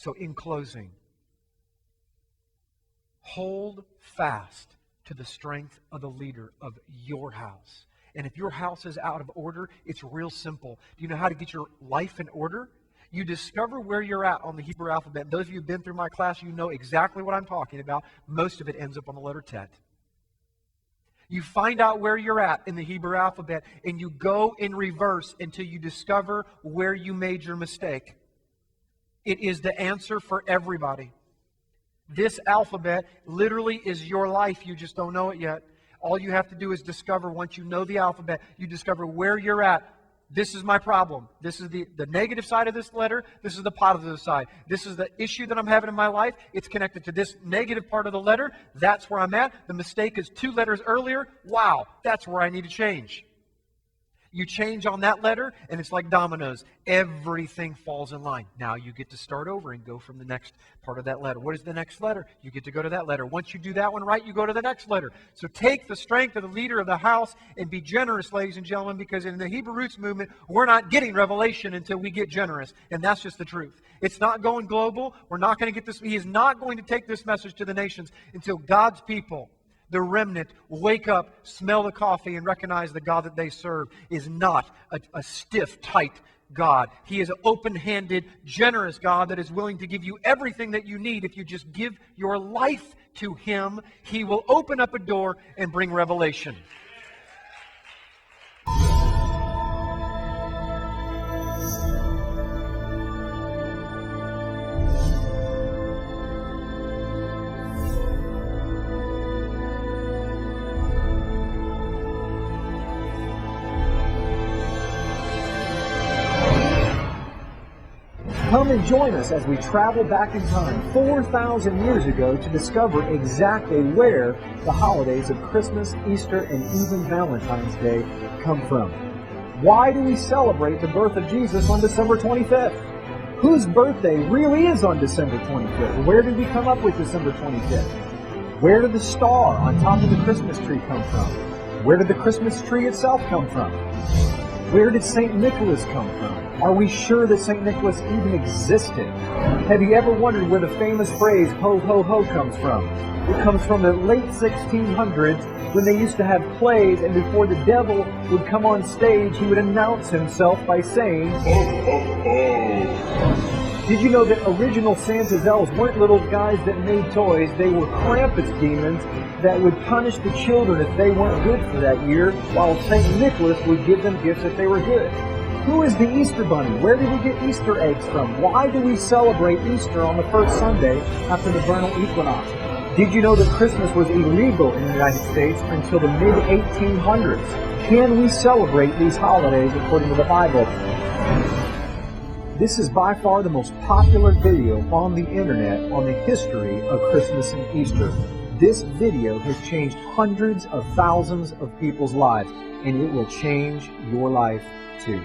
So in closing, hold fast to the strength of the leader of your house. And if your house is out of order, it's real simple. Do you know how to get your life in order? You discover where you're at on the Hebrew alphabet. Those of you who've been through my class, you know exactly what I'm talking about. Most of it ends up on the letter Tet. You find out where you're at in the Hebrew alphabet, and you go in reverse until you discover where you made your mistake. It is the answer for everybody. This alphabet literally is your life. You just don't know it yet. All you have to do is discover, once you know the alphabet, you discover where you're at. This is my problem. This is the negative side of this letter. This is the positive side. This is the issue that I'm having in my life. It's connected to this negative part of the letter. That's where I'm at. The mistake is 2 letters earlier. Wow, that's where I need to change. You change on that letter, and it's like dominoes. Everything falls in line. Now you get to start over and go from the next part of that letter. What is the next letter? You get to go to that letter. Once you do that one right, you go to the next letter. So take the strength of the leader of the house and be generous, ladies and gentlemen, because in the Hebrew Roots movement, we're not getting revelation until we get generous. And that's just the truth. It's not going global. We're not going to get this. He is not going to take this message to the nations until God's people, the remnant, wake up, smell the coffee, and recognize the God that they serve is not a stiff, tight God. He is an open-handed, generous God that is willing to give you everything that you need. If you just give your life to Him, He will open up a door and bring revelation. Come and join us as we travel back in time 4,000 years ago to discover exactly where the holidays of Christmas, Easter, and even Valentine's Day come from. Why do we celebrate the birth of Jesus on December 25th? Whose birthday really is on December 25th? Where did we come up with December 25th? Where did the star on top of the Christmas tree come from? Where did the Christmas tree itself come from? Where did St. Nicholas come from? Are we sure that St. Nicholas even existed? Have you ever wondered where the famous phrase, ho, ho, ho, comes from? It comes from the late 1600s when they used to have plays, and before the devil would come on stage, he would announce himself by saying, ho, ho, ho. Did you know that original Santa's elves weren't little guys that made toys? They were Krampus demons that would punish the children if they weren't good for that year, while St. Nicholas would give them gifts if they were good. Who is the Easter Bunny? Where did we get Easter eggs from? Why do we celebrate Easter on the first Sunday after the vernal equinox? Did you know that Christmas was illegal in the United States until the mid-1800s? Can we celebrate these holidays according to the Bible? This is by far the most popular video on the internet on the history of Christmas and Easter. This video has changed hundreds of thousands of people's lives, and it will change your life too.